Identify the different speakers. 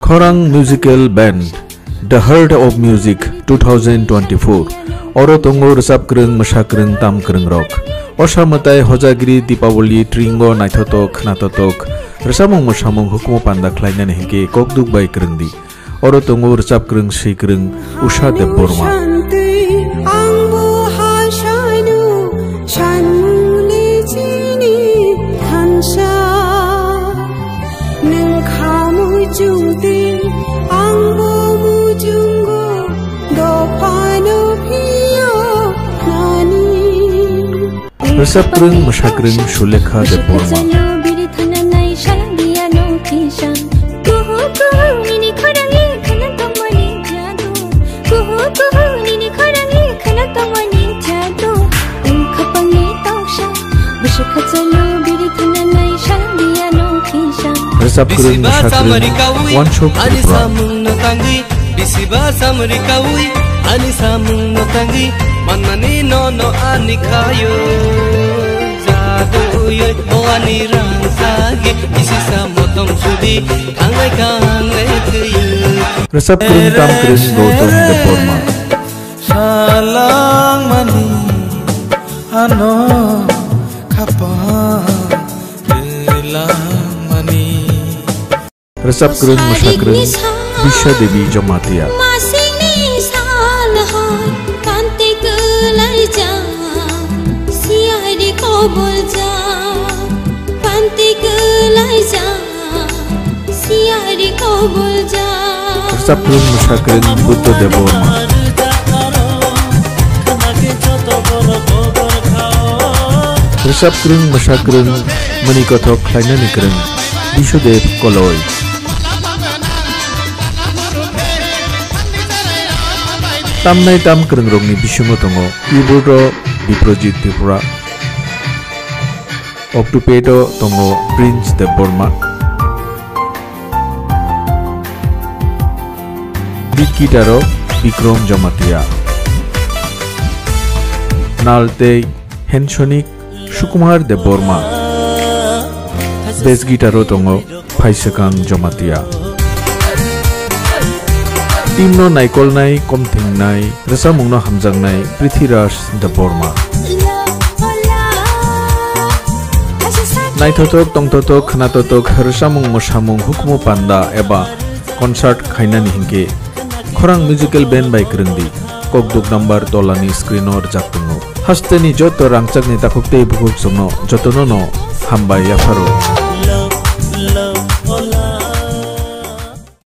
Speaker 1: Khorang Musical Band The Heart of Music 2024 Oro tongo resap kreng masak kreng tam kreng rock Osha matai hojagiri Dipawali Tringo naithotok natotok Resamong masamong hukumo panda klainan hingke kokduk bai kreng di Oro tongo resap kreng si kreng Usha Deborma Resap kreng masak kreng Sulekha Deborma Resap kreng masak kreng Wanshok Tripura Bisiba samrikawi ani samung notangi manani nono ani kayo jadu yo ani rangsagi isi samotong sudi kangai kuyu Resap kreng tam kreng Gautam Deborma
Speaker 2: salang mani ano kapang telang mani
Speaker 1: Resap kreng masak kreng Bisha Devi Jamatia Resap kreng masak kreng Buddha Deborma Resap kreng masak kreng Manikothok Klainani kreng Bishudev Koloi Tamnai tam kreng rongni bisungo tongo Iburo Biprojit Tripura Oktupedo tongo Prince Deborma Bikitaro Bikrom Jamatia Nalte Henshonik Sukumar Deborma Bass Gitaro tongo Paisekang Jamatia Timno naikol nai komthing nai resamungno hamjang nai Prithviraj Deborma naithotok tongthotok khnatotok resamung mosamung hukumo panda eba concert khainani hingke Khorang Musical Band by krengdi kokduk number tolani screenor jaktungo hasteni joto rangchakni takukte bukuk somno jotono no hambai yafaro